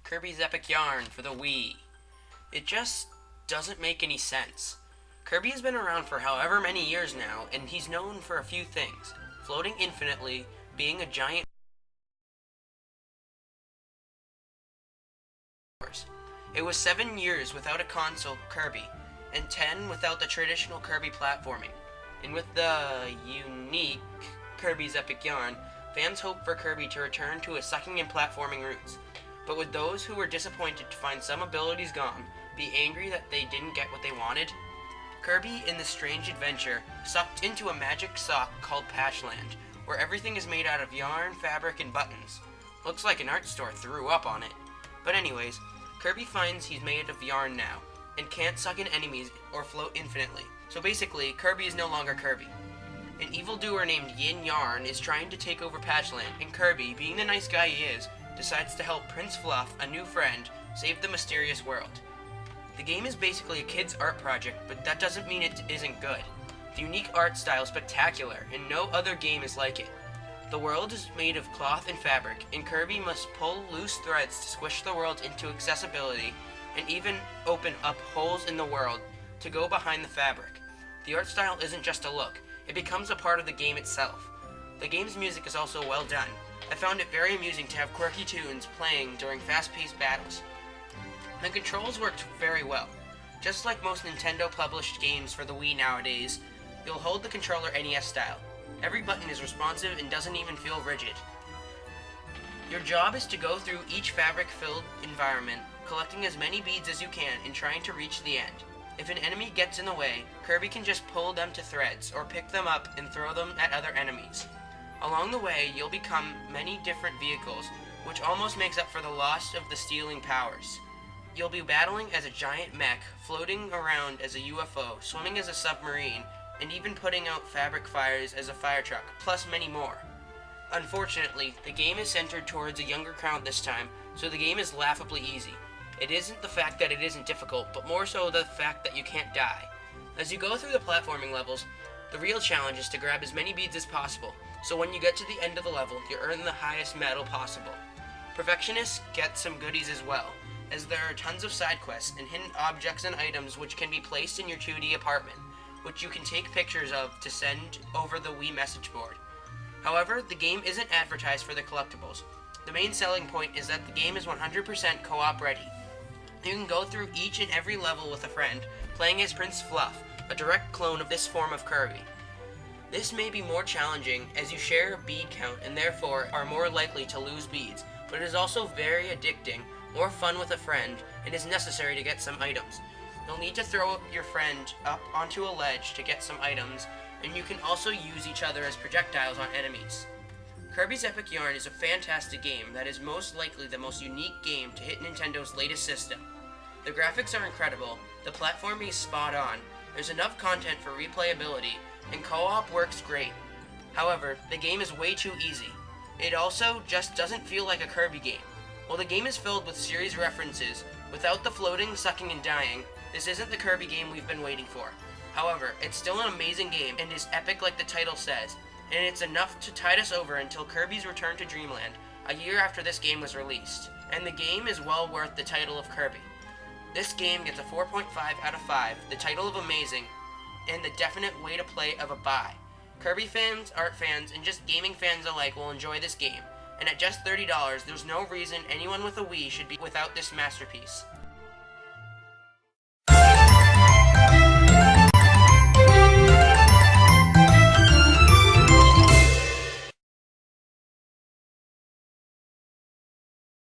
Kirby's Epic Yarn for the Wii. It just doesn't make any sense. Kirby has been around for however many years now, and he's known for a few things. Floating infinitely, being a giant. It was 7 years without a console Kirby, and 10 without the traditional Kirby platforming. And with the unique Kirby's Epic Yarn, fans hope for Kirby to return to his sucking and platforming roots. But would those who were disappointed to find some abilities gone be angry that they didn't get what they wanted? Kirby, in this strange adventure, sucked into a magic sock called Patchland, where everything is made out of yarn, fabric, and buttons. Looks like an art store threw up on it. But anyways, Kirby finds he's made of yarn now, and can't suck in enemies or float infinitely. So basically, Kirby is no longer Kirby. An evildoer named Yin Yarn is trying to take over Patchland, and Kirby, being the nice guy he is, decides to help Prince Fluff, a new friend, save the mysterious world. The game is basically a kid's art project, but that doesn't mean it isn't good. The unique art style is spectacular, and no other game is like it. The world is made of cloth and fabric, and Kirby must pull loose threads to squish the world into accessibility, and even open up holes in the world to go behind the fabric. The art style isn't just a look, it becomes a part of the game itself. The game's music is also well done. I found it very amusing to have quirky tunes playing during fast-paced battles. The controls worked very well. Just like most Nintendo-published games for the Wii nowadays, you'll hold the controller NES style. Every button is responsive and doesn't even feel rigid. Your job is to go through each fabric-filled environment, collecting as many beads as you can and trying to reach the end. If an enemy gets in the way, Kirby can just pull them to threads, or pick them up and throw them at other enemies. Along the way, you'll become many different vehicles, which almost makes up for the loss of the stealing powers. You'll be battling as a giant mech, floating around as a UFO, swimming as a submarine, and even putting out fabric fires as a fire truck, plus many more. Unfortunately, the game is centered towards a younger crowd this time, so the game is laughably easy. It isn't the fact that it isn't difficult, but more so the fact that you can't die. As you go through the platforming levels, the real challenge is to grab as many beads as possible, so when you get to the end of the level, you earn the highest medal possible. Perfectionists get some goodies as well, as there are tons of side quests and hidden objects and items which can be placed in your 2D apartment, which you can take pictures of to send over the Wii message board. However, the game isn't advertised for the collectibles. The main selling point is that the game is 100% co-op ready. You can go through each and every level with a friend, playing as Prince Fluff, a direct clone of this form of Kirby. This may be more challenging as you share a bead count and therefore are more likely to lose beads, but it is also very addicting, more fun with a friend, and is necessary to get some items. You'll need to throw your friend up onto a ledge to get some items, and you can also use each other as projectiles on enemies. Kirby's Epic Yarn is a fantastic game that is most likely the most unique game to hit Nintendo's latest system. The graphics are incredible, the platforming is spot on, there's enough content for replayability, and co-op works great. However, the game is way too easy. It also just doesn't feel like a Kirby game. While the game is filled with series references, without the floating, sucking, and dying, this isn't the Kirby game we've been waiting for. However, it's still an amazing game and is epic like the title says, and it's enough to tide us over until Kirby's Return to Dreamland, a year after this game was released. And the game is well worth the title of Kirby. This game gets a 4.5 out of 5, the title of amazing, and the definite way to play of a buy. Kirby fans, art fans, and just gaming fans alike will enjoy this game, and at just $30, there's no reason anyone with a Wii should be without this masterpiece.